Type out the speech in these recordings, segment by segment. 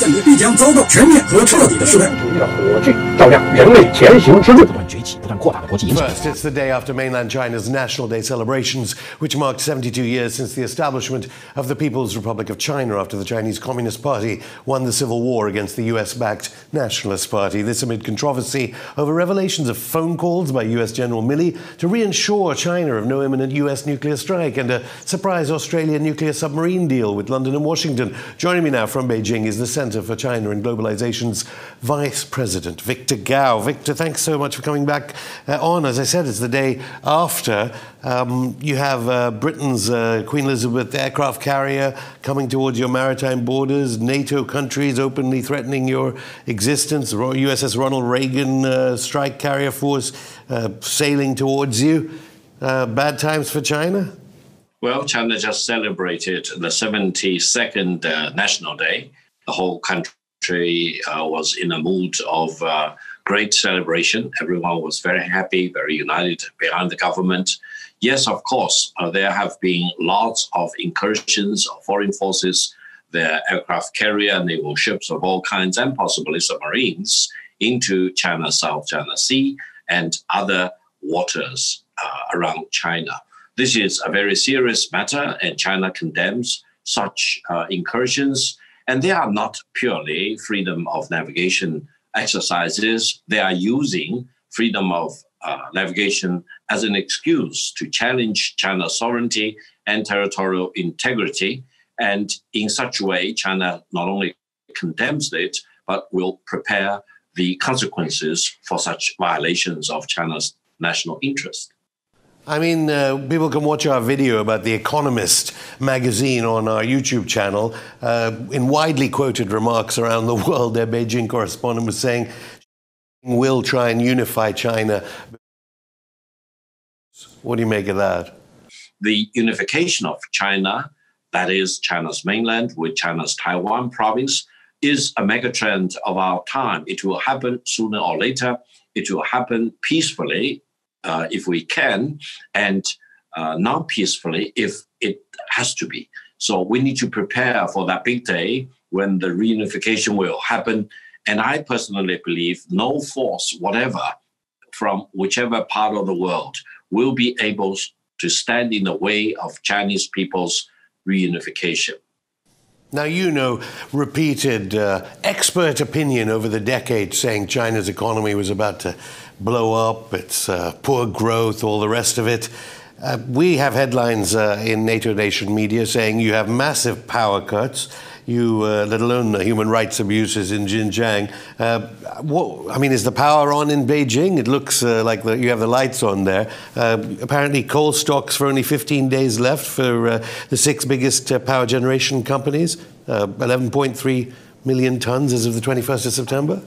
建国必将遭到全面和彻底的失败。主义的火炬照亮人类前行之路，不断崛起、不断扩大的国际影响。 First, it's the day after mainland China's National Day celebrations, which marked 72 years since the establishment of the People's Republic of China after the Chinese Communist Party won the civil war against the US-backed Nationalist Party. This amid controversy over revelations of phone calls by US General Milley to reassure China of no imminent US nuclear strike and a surprise Australian nuclear submarine deal with London and Washington. Joining me now from Beijing is the Centre for China and Globalization's Vice President, Victor Gao. Victor, thanks so much for coming back on. As I said, it's the day after. You have Britain's Queen Elizabeth aircraft carrier coming towards your maritime borders, NATO countries openly threatening your existence, USS Ronald Reagan strike carrier force sailing towards you. Bad times for China? Well, China just celebrated the 72nd National Day. The whole country was in a mood of great celebration. Everyone was very happy, very united behind the government. Yes, of course, there have been lots of incursions of foreign forces, their aircraft carrier, naval ships of all kinds, and possibly submarines into China's South China Sea and other waters around China. This is a very serious matter, and China condemns such incursions. And they are not purely freedom of navigation exercises. They are using freedom of navigation as an excuse to challenge China's sovereignty and territorial integrity. And in such a way, China not only condemns it, but will prepare the consequences for such violations of China's national interest. I mean, people can watch our video about The Economist magazine on our YouTube channel. In widely quoted remarks around the world, their Beijing correspondent was saying, we'll try and unify China. What do you make of that? The unification of China, that is China's mainland with China's Taiwan province, is a megatrend of our time. It will happen sooner or later. It will happen peacefully, if we can, and not peacefully if it has to be. So we need to prepare for that big day when the reunification will happen. And I personally believe no force, whatever, from whichever part of the world, will be able to stand in the way of Chinese people's reunification. Now, you know, repeated expert opinion over the decades saying China's economy was about to blow up, it's poor growth, all the rest of it. We have headlines in NATO nation media saying you have massive power cuts, let alone human rights abuses in Xinjiang. Is the power on in Beijing? It looks like you have the lights on there. Apparently coal stocks for only 15 days left for the 6 biggest power generation companies, 11.3 million tons as of the 21st of September.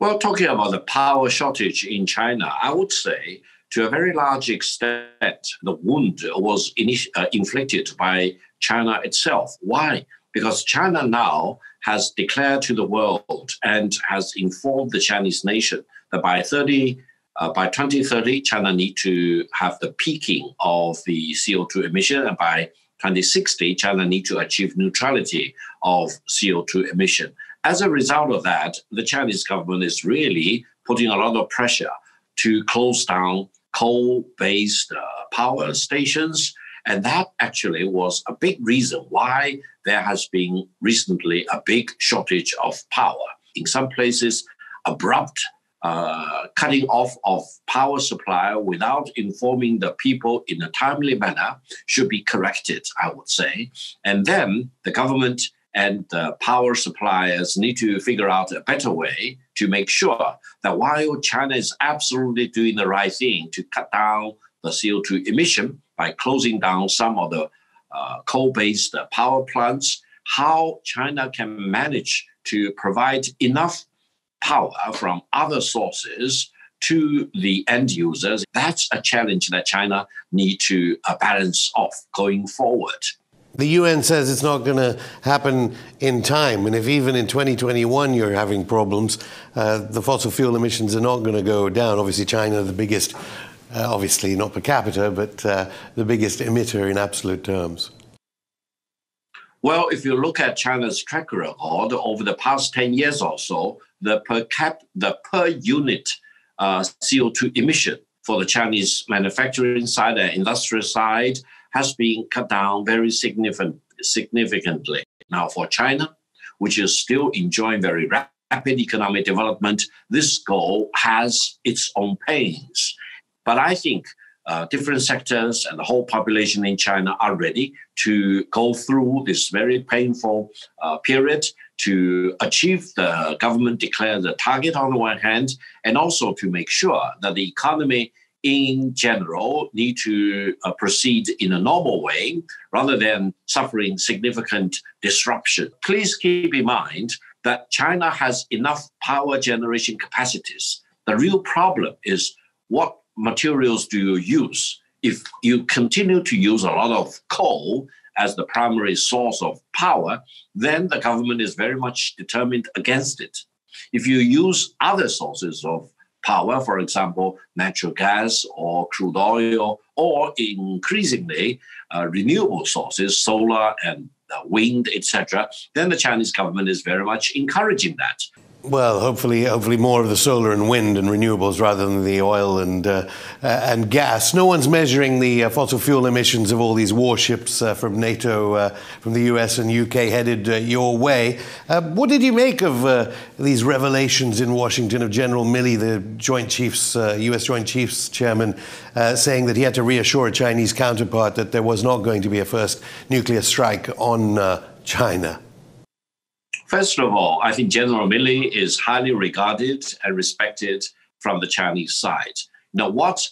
Well, talking about the power shortage in China, I would say to a very large extent, the wound was inflicted by China itself. Why? Because China now has declared to the world and has informed the Chinese nation that by 2030, China needs to have the peaking of the CO2 emission, and by 2060, China needs to achieve neutrality of CO2 emission. As a result of that, the Chinese government is really putting a lot of pressure to close down coal-based power stations. And that actually was a big reason why there has been recently a big shortage of power. In some places, abrupt cutting off of power supply without informing the people in a timely manner should be corrected, I would say. And then the government and the power suppliers need to figure out a better way to make sure that while China is absolutely doing the right thing to cut down the CO2 emission by closing down some of the coal-based power plants, how China can manage to provide enough power from other sources to the end users. That's a challenge that China needs to balance off going forward. The UN says it's not going to happen in time, and if even in 2021 you're having problems, the fossil fuel emissions are not going to go down. Obviously, China, the biggest, obviously not per capita, but the biggest emitter in absolute terms. Well, if you look at China's track record over the past 10 years or so, the per unit CO2 emission for the Chinese manufacturing side and industrial side has been cut down very significantly. Now, for China, which is still enjoying very rapid economic development, this goal has its own pains. But I think different sectors and the whole population in China are ready to go through this very painful period to achieve the government declared the target on the one hand, and also to make sure that the economy in general need to proceed in a normal way rather than suffering significant disruption. Please keep in mind that China has enough power generation capacities. The real problem is what materials do you use? If you continue to use a lot of coal as the primary source of power, then the government is very much determined against it. If you use other sources of power, for example, natural gas or crude oil, or increasingly renewable sources, solar and wind, etc., then the Chinese government is very much encouraging that. Well, hopefully more of the solar and wind and renewables rather than the oil and gas. No one's measuring the fossil fuel emissions of all these warships from NATO, from the US and UK headed your way. What did you make of these revelations in Washington of General Milley, the Joint Chiefs, US Joint Chiefs chairman, saying that he had to reassure a Chinese counterpart that there was not going to be a first nuclear strike on China? First of all, I think General Milley is highly regarded and respected from the Chinese side. Now, what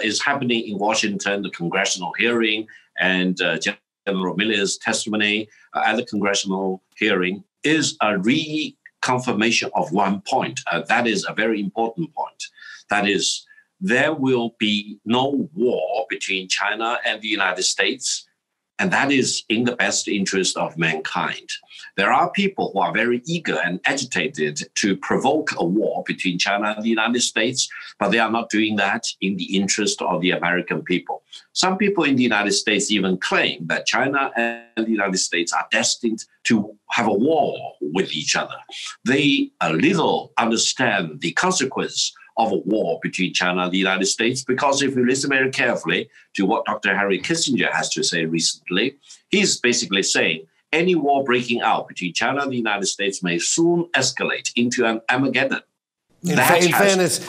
is happening in Washington, the congressional hearing, and General Milley's testimony at the congressional hearing is a reconfirmation of one point. That is a very important point. That is, there will be no war between China and the United States, and that is in the best interest of mankind. There are people who are very eager and agitated to provoke a war between China and the United States, but they are not doing that in the interest of the American people. Some people in the United States even claim that China and the United States are destined to have a war with each other. They a little understand the consequence of a war between China and the United States, because if you listen very carefully to what Dr. Henry Kissinger has to say recently, he's basically saying any war breaking out between China and the United States may soon escalate into an Armageddon. In fairness,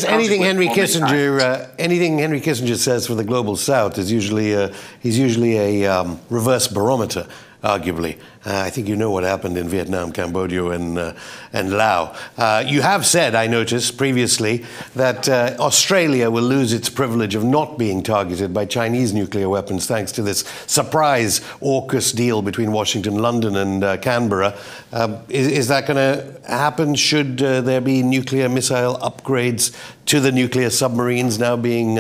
anything Henry Kissinger says for the global South is usually a reverse barometer. Arguably, I think you know what happened in Vietnam, Cambodia, and Laos. You have said, I noticed previously, that Australia will lose its privilege of not being targeted by Chinese nuclear weapons thanks to this surprise AUKUS deal between Washington, London, and Canberra. Is that going to happen? Should there be nuclear missile upgrades to the nuclear submarines now being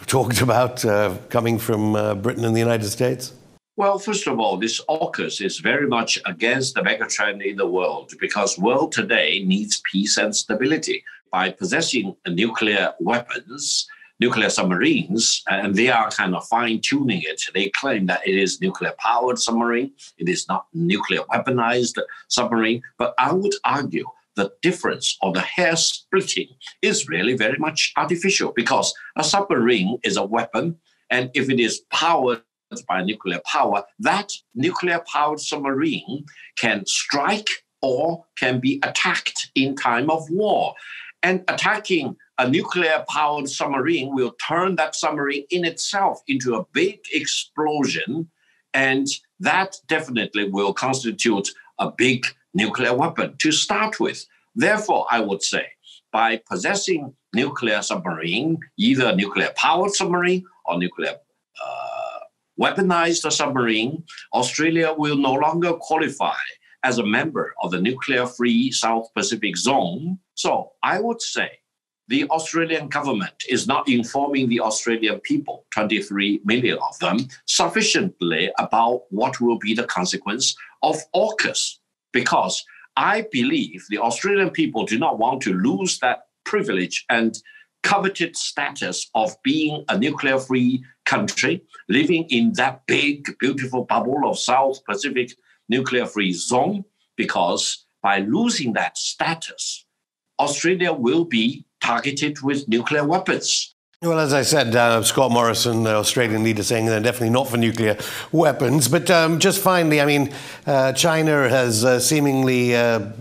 talked about coming from Britain and the United States? Well, first of all, this AUKUS is very much against the megatrend in the world, because the world today needs peace and stability. By possessing nuclear weapons, nuclear submarines, and they are kind of fine-tuning it. They claim that it is nuclear-powered submarine. It is not nuclear weaponized submarine. But I would argue the difference or the hair splitting is really very much artificial, because a submarine is a weapon, and if it is powered by nuclear power, that nuclear-powered submarine can strike or can be attacked in time of war. And attacking a nuclear-powered submarine will turn that submarine in itself into a big explosion, and that definitely will constitute a big nuclear weapon to start with. Therefore, I would say, by possessing nuclear submarine, either a nuclear-powered submarine or nuclear weaponized submarine, Australia will no longer qualify as a member of the nuclear-free South Pacific Zone. So I would say the Australian government is not informing the Australian people, 23 million of them, sufficiently about what will be the consequence of AUKUS, because I believe the Australian people do not want to lose that privilege and coveted status of being a nuclear-free country living in that big, beautiful bubble of South Pacific nuclear-free zone, because by losing that status, Australia will be targeted with nuclear weapons. Well, as I said, Scott Morrison, the Australian leader, saying they're definitely not for nuclear weapons. But just finally, I mean, China has seemingly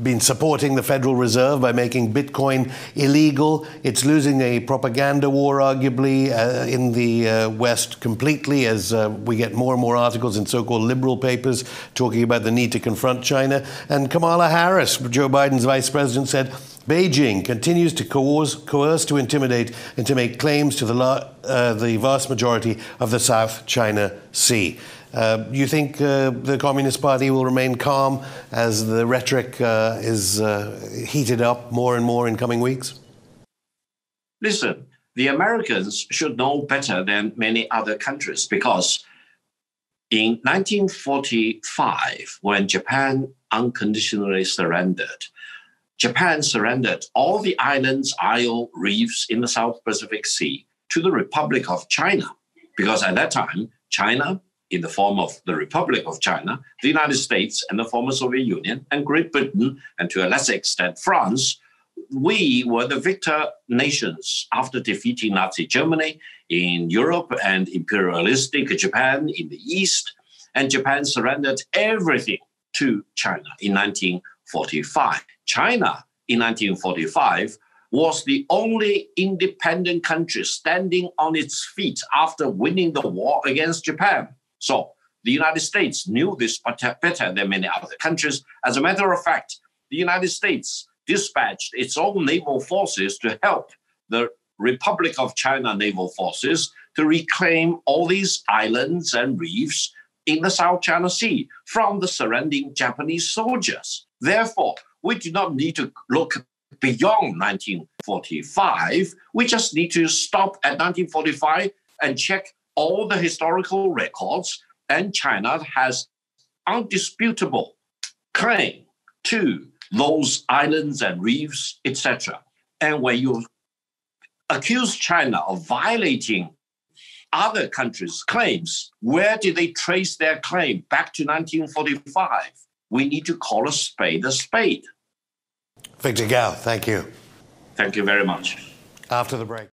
been supporting the Federal Reserve by making Bitcoin illegal. It's losing a propaganda war, arguably, in the West completely, as we get more and more articles in so-called liberal papers talking about the need to confront China. And Kamala Harris, Joe Biden's vice president, said Beijing continues to coerce, to intimidate, and to make claims to the vast majority of the South China Sea. You think the Communist Party will remain calm as the rhetoric is heated up more and more in coming weeks? Listen, the Americans should know better than many other countries, because in 1945, when Japan unconditionally surrendered, Japan surrendered all the islands, isle, reefs in the South Pacific Sea to the Republic of China, because at that time, China, in the form of the Republic of China, the United States and the former Soviet Union, and Great Britain, and to a lesser extent France, we were the victor nations after defeating Nazi Germany in Europe and imperialistic Japan in the East, and Japan surrendered everything to China in 1945. China, in 1945, was the only independent country standing on its feet after winning the war against Japan. So the United States knew this better than many other countries. As a matter of fact, the United States dispatched its own naval forces to help the Republic of China naval forces to reclaim all these islands and reefs in the South China Sea from the surrendering Japanese soldiers. Therefore, we do not need to look beyond 1945. We just need to stop at 1945 and check all the historical records. And China has undisputable claim to those islands and reefs, etc. And when you accuse China of violating other countries' claims, where did they trace their claim? Back to 1945. We need to call a spade a spade. Victor Gao, thank you. Thank you very much. After the break.